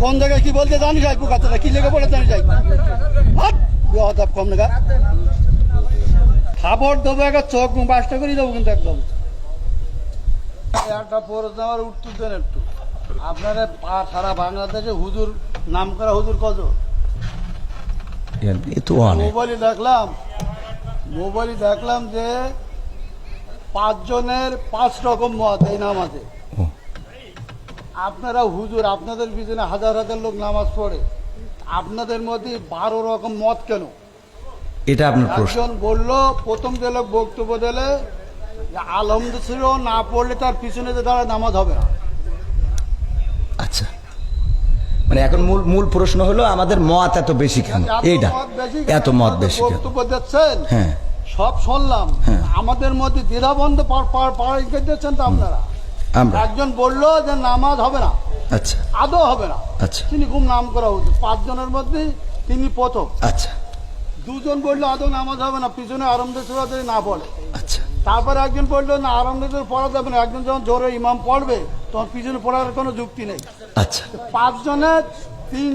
কোন জায়গায় কি বলতে জানি যাই পোকাতলা কি লেগে পড়ে জানি যাই বেয়াদব কম না খাবার দেবো একটা চোখ বাসটা করে দেবো কিন্তু একদম একটা প্রশ্ন আমার উত্তর দেন একটু আপনারা সারা বাংলাদেশে হুজুর নাম করা হুজুর কত মোবাইলে দেখলাম যে 5 জনের 5 রকম মত এই নামাজে। আপনারা হুজুর আপনাদের পিছনে হাজার হাজার লোক নামাজ পড়ে, আপনাদের মধ্যে 12 রকম মত কেন? এটা আপনার প্রশ্ন। একজন বললো প্রথম যে লোক বক্তব্য দিলে আলহামদুলিল্লাহ না পড়লে তার পিছনে যে দাঁড়ায় নামাজ হবে না। আচ্ছা, মানে এখন মূল প্রশ্ন হলো আমাদের মত এত বেশি কেন? এইটা এত মত বেশি কেন? বক্তব্য দিচ্ছেন, হ্যাঁ সব শুনলাম, আমাদের মধ্যে দ্বিধাবন্ধ দিচ্ছেন তো আপনারা। একজন বললো যে নামাজ হবে না, আচ্ছা আদৌ হবে না, আচ্ছা তিনি খুব নাম করা হতো 5 জনের মধ্যে তিনি প্রথম। আচ্ছা, 2 জন বললো আদৌ নামাজ হবে না, পিছনে আরামদায়ক যদি না পড়ে। আচ্ছা, তারপরে একজন বললো না আরামদায়ক পড়া যাবে না, একজন যখন জোরে ইমাম পড়বে তখন পিছনে পড়ার কোনো যুক্তি নেই। আচ্ছা, 5 জনের 3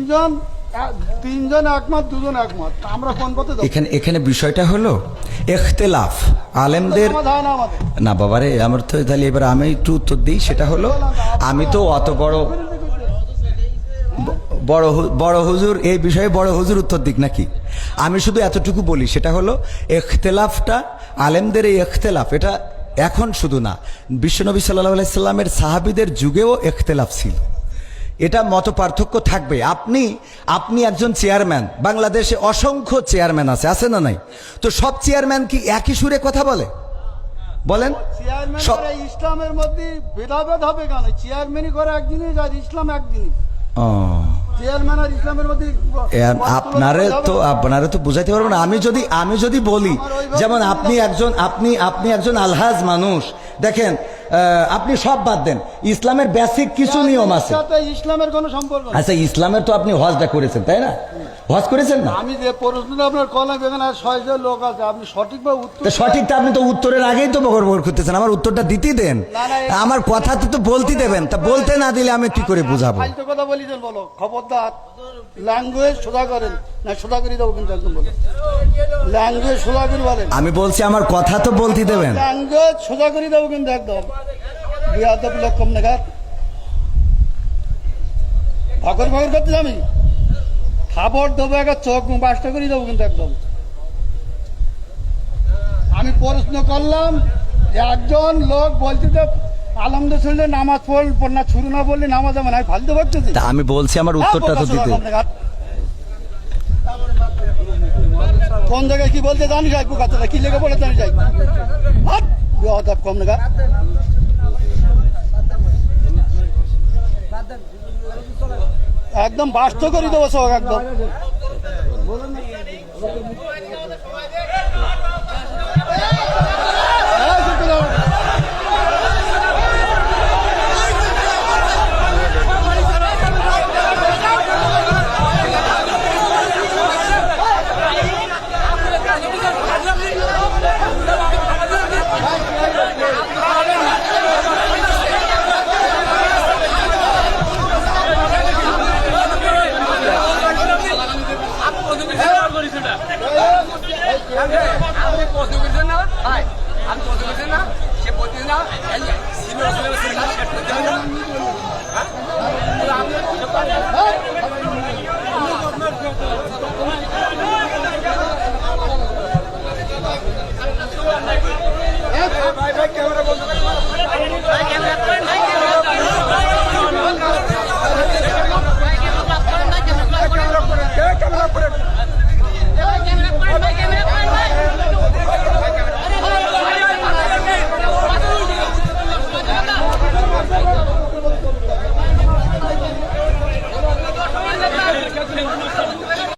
জন একমত, 2 জন একমত, আমরা কোন পথে যাব? এখানে বিষয়টা হলো ইখতিলাফ আলেমদের না বাবারে। আমার তো তাহলে এবার আমি একটু উত্তর দিই। সেটা হলো আমি তো অত বড় হুজুর এই বিষয়ে বড় হুজুর উত্তর দিক নাকি? আমি শুধু এতটুকু বলি, সেটা হলো ইখতিলাফটা আলেমদের এই ইখতিলাফ এটা এখন শুধু না, বিশ্বনবী সাল্লাল্লাহু আলাইহি সাল্লামের সাহাবীদের যুগেও ইখতিলাফ ছিল। এটা মত পার্থক্য থাকবে। আপনি একজন চেয়ারম্যান, বাংলাদেশে অসংখ্য চেয়ারম্যান আছে না নাই? তো সব চেয়ারম্যান কি একই সুরে কথা বলে? বলেন। ইসলামের মধ্যে ভেদাভেদ হবে কেন? চেয়ারম্যানই করে এক জিনিস আর ইসলাম এক জিনিস। চেয়ারম্যান আর ইসলামের মধ্যে আপনারা তো বুঝাইতে পারবেন না। আমি যদি বলি, যেমন আপনি একজন আলহাজ মানুষ, দেখেন আপনি সব বাদ দেন, ইসলামের বেসিক কিছু নিয়ম আছে। ইসলামের কোনো সম্পর্ক নেই। আচ্ছা, ইসলামের তো আপনি হজটা করেছেন তাই না? হজ করেছেন না? আমি যে প্রশ্নটা আপনার কলাম এখানে 6 জন লোক আছে, আপনি সঠিকভাবে উত্তর সঠিকটা আপনি তো উত্তরের আগেই তো বকর করতেছেন। আমার উত্তরটা দিতে দেন, আমার কথা তো বলতে দেবেন। তা বলতে না দিলে আমি কি করে বুঝাবো? ফালতু কথা বলিছেন, বলো খবরদার। ল্যাঙ্গুয়েজ সোজা করেন না, সোজা করে দেবো কিন্তু একদম বলো। ল্যাঙ্গুয়েজ সোজা করে বলেন। আমি বলছি আমার কথা তো বলতে দেবেন। ল্যাঙ্গুয়েজ সোজা করে দেবো কিন্তু একদম। বিয়াদব লোক কম নাগাদ ভগর করতে আমি খাবার দেবো একটা চোখ বাসটা করে দেবো কিন্তু একদম। আমি প্রশ্ন করলাম যে একজন লোক বলতে তো আলহামদুলিল্লাহ নামাজ পড় না, শুরু না বললে নামাজ হবে না, ফালতু ভাবতেছি। আমি বলছি আমার উত্তরটা তো দিতে। কোন জায়গায় কি বলতে জানি যাই পোকাতলা কি লেগে পড়ে জানি যাই বেয়াদব কম নাগাদ একদম বাস্ত করে দেবো সব একদম।